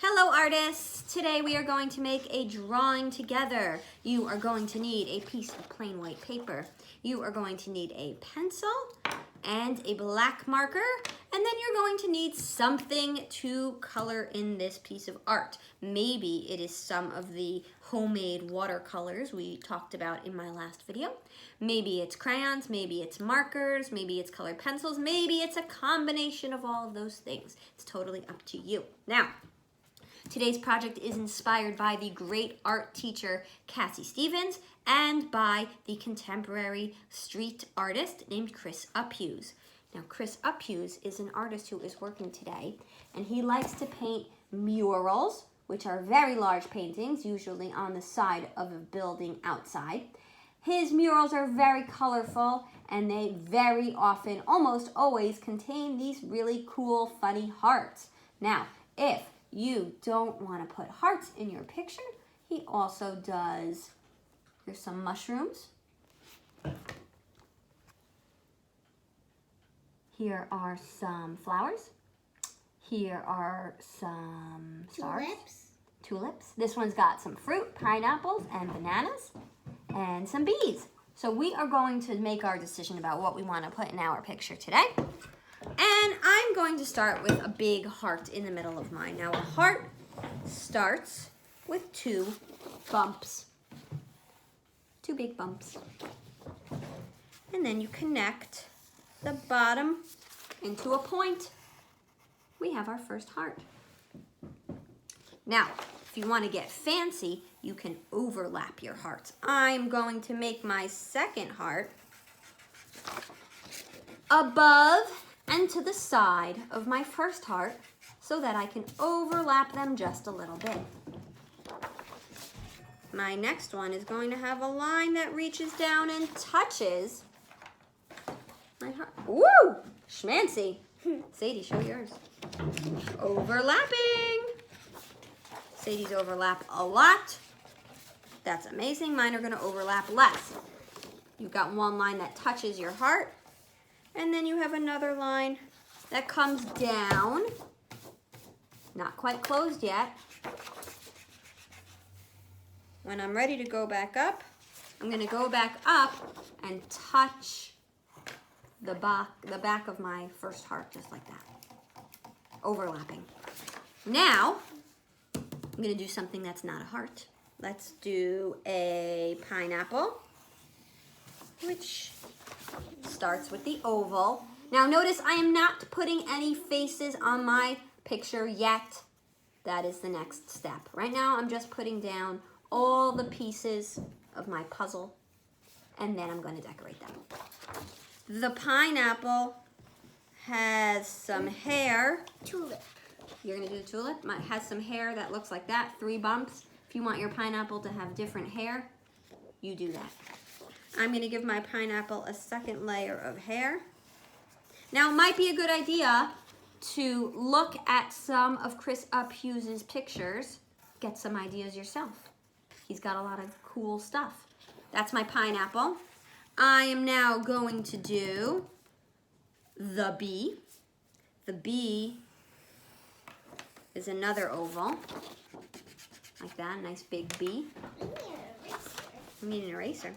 Hello artists! Today we are going to make a drawing together. You are going to need a piece of plain white paper. You are going to need a pencil and a black marker, and then you're going to need something to color in this piece of art. Maybe it is some of the homemade watercolors we talked about in my last video. Maybe it's crayons, maybe it's markers, maybe it's colored pencils, maybe it's a combination of all of those things. It's totally up to you. Now, today's project is inspired by the great art teacher Cassie Stevens and by the contemporary street artist named Chris Uphues. Now, Chris Uphues is an artist who is working today, and he likes to paint murals, which are very large paintings, usually on the side of a building outside. His murals are very colorful, and they very often, almost always, contain these really cool, funny hearts. Now, if you don't want to put hearts in your picture, he also does, here's some mushrooms. Here are some flowers. Here are some stars. Tulips. This one's got some fruit, pineapples, and bananas, and some bees. So we are going to make our decision about what we want to put in our picture today. And I'm going to start with a big heart in the middle of mine. Now, a heart starts with two bumps. Two big bumps. And then you connect the bottom into a point. We have our first heart. Now, if you want to get fancy, you can overlap your hearts. I'm going to make my second heart above and to the side of my first heart so that I can overlap them just a little bit. My next one is going to have a line that reaches down and touches my heart. Woo! Schmancy. Sadie, show yours. Overlapping. Sadie's overlap a lot. That's amazing. Mine are going to overlap less. You've got one line that touches your heart, and then you have another line that comes down. Not quite closed yet. When I'm ready to go back up, I'm going to go back up and touch the back of my first heart, just like that. Overlapping. Now, I'm going to do something that's not a heart. Let's do a pineapple, which starts with the oval. Now notice I am not putting any faces on my picture yet. That is the next step. Right now I'm just putting down all the pieces of my puzzle, and then I'm going to decorate them. The pineapple has some hair. Tulip. You're going to do the tulip? It has some hair that looks like that, 3 bumps. If you want your pineapple to have different hair, you do that. I'm going to give my pineapple a second layer of hair. Now, it might be a good idea to look at some of Chris Uphues' pictures, get some ideas yourself. He's got a lot of cool stuff. That's my pineapple. I am now going to do the bee. The bee is another oval, like that, nice big bee. I need an eraser.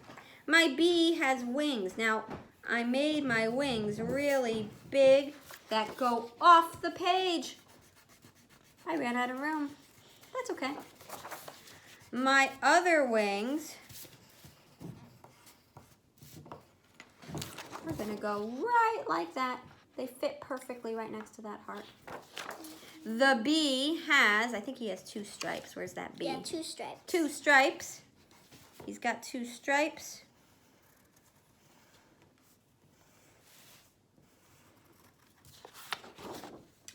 My bee has wings. Now, I made my wings really big that go off the page. I ran out of room. That's okay. My other wings are gonna go right like that. They fit perfectly right next to that heart. The bee has, I think he has 2 stripes. Where's that bee? Yeah, 2 stripes. 2 stripes. He's got 2 stripes.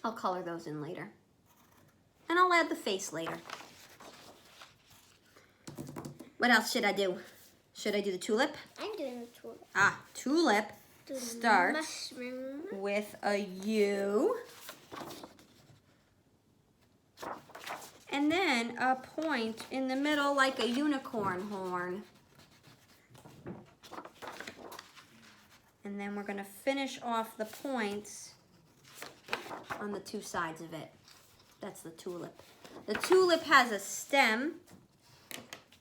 I'll color those in later. And I'll add the face later. What else should I do? Should I do the tulip? I'm doing the tulip. Tulip starts mushroom with a U. And then a point in the middle like a unicorn horn. And then we're going to finish off the points on the 2 sides of it. That's the tulip. The tulip has a stem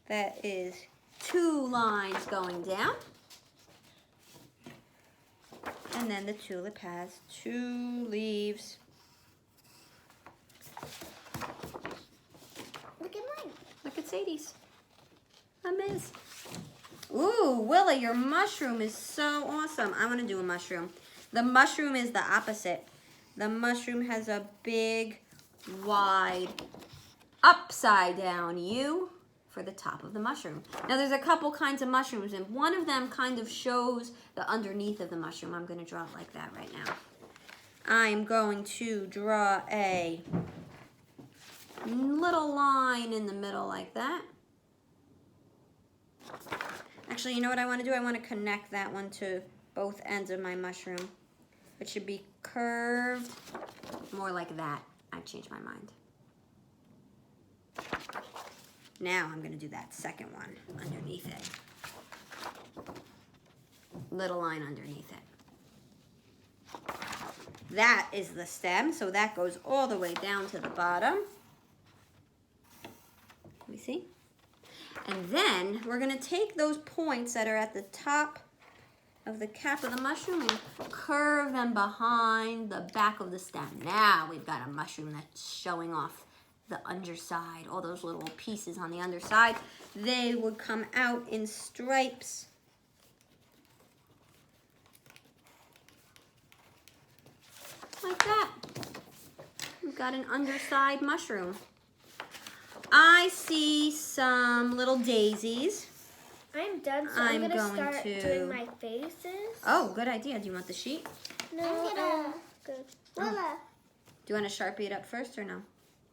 that is 2 lines going down. And then the tulip has 2 leaves. Look at mine. Look at Sadie's. A Miz. Ooh, Willa, your mushroom is so awesome. I want to do a mushroom. The mushroom is the opposite. The mushroom has a big, wide, upside down U for the top of the mushroom. Now there's a couple kinds of mushrooms, and one of them kind of shows the underneath of the mushroom. I'm going to draw it like that right now. I'm going to draw a little line in the middle like that. Actually, you know what I want to do? I want to connect that one to both ends of my mushroom. It should be curved more like that. I changed my mind. Now I'm going to do that second one underneath it. Little line underneath it. That is the stem, so that goes all the way down to the bottom. Let me see. And then we're going to take those points that are at the top of the cap of the mushroom and curve them behind the back of the stem. Now we've got a mushroom that's showing off the underside, all those little pieces on the underside. They would come out in stripes. Like that. We've got an underside mushroom. I see some little daisies. I'm done, so I'm gonna start doing my faces. Oh, good idea. Do you want the sheet? No, good. Willa. Do you want to Sharpie it up first or no?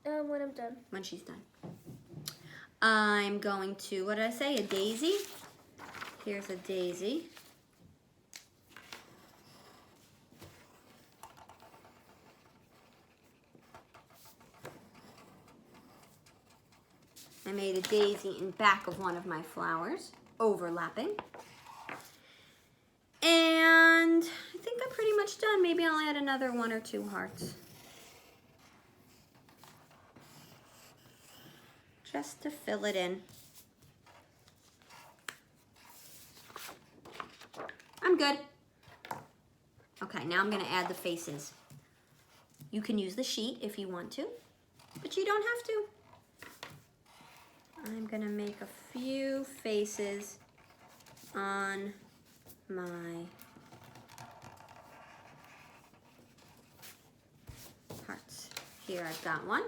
When I'm done. When she's done. I'm going to, what did I say, a daisy? Here's a daisy. I made a daisy in back of one of my flowers, overlapping. And I think I'm pretty much done. Maybe I'll add another 1 or 2 hearts. Just to fill it in. I'm good. Okay, now I'm going to add the faces. You can use the sheet if you want to, but you don't have to. I'm going to make a few faces on my hearts. Here I've got one.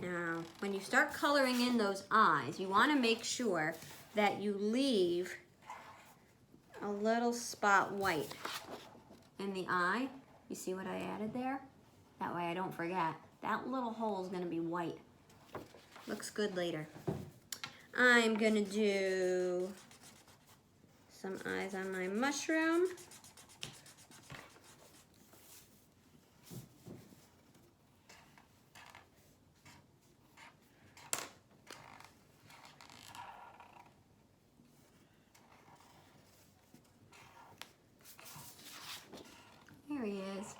Now, when you start coloring in those eyes, you want to make sure that you leave a little spot white in the eye. You see what I added there? That way I don't forget. That little hole is going to be white. Looks good later. I'm going to do some eyes on my mushroom. There he is.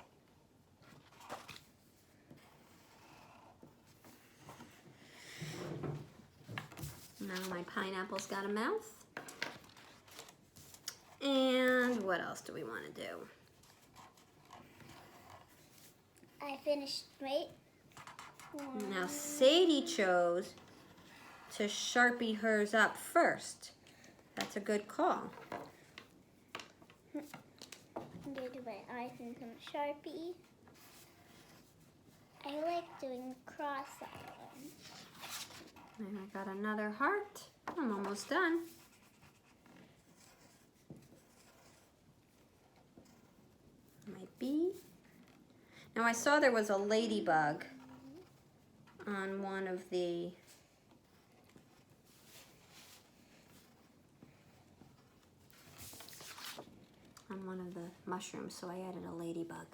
Now my pineapple's got a mouth. And what else do we want to do? I finished, wait. Now Sadie chose to Sharpie hers up first. That's a good call. I'm going to do my eyes in some Sharpie. I like doing cross on. And I got another heart. I'm almost done. My bee. Now I saw there was a ladybug on one of the mushrooms, so I added a ladybug.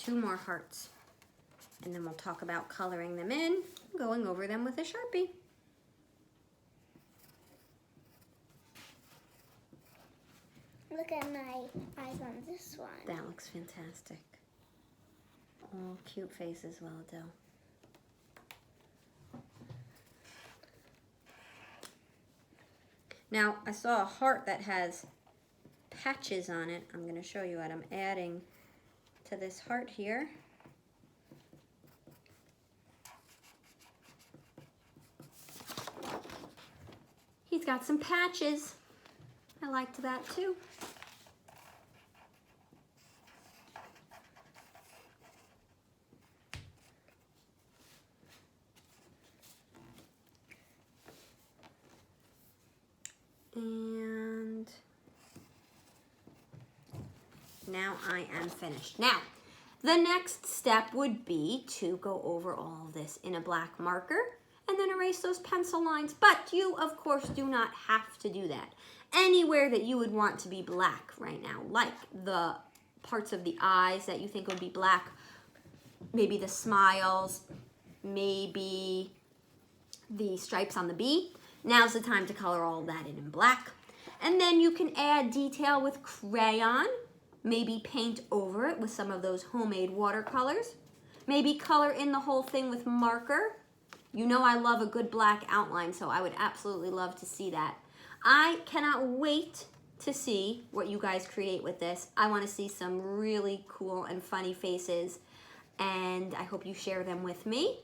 2 more hearts. And then we'll talk about coloring them in, going over them with a Sharpie. Look at my eyes on this one. That looks fantastic. All cute faces, well done. Now, I saw a heart that has patches on it. I'm going to show you what I'm adding to this heart here. He's got some patches. I liked that too. And now I am finished. Now, the next step would be to go over all of this in a black marker and then erase those pencil lines. But you, of course, do not have to do that. Anywhere that you would want to be black right now, like the parts of the eyes that you think would be black, maybe the smiles, maybe the stripes on the bee. Now's the time to color all that in black. And then you can add detail with crayon, maybe paint over it with some of those homemade watercolors, maybe color in the whole thing with marker. You know I love a good black outline, so I would absolutely love to see that. I cannot wait to see what you guys create with this. I want to see some really cool and funny faces, and I hope you share them with me,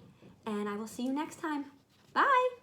and I will see you next time. Bye!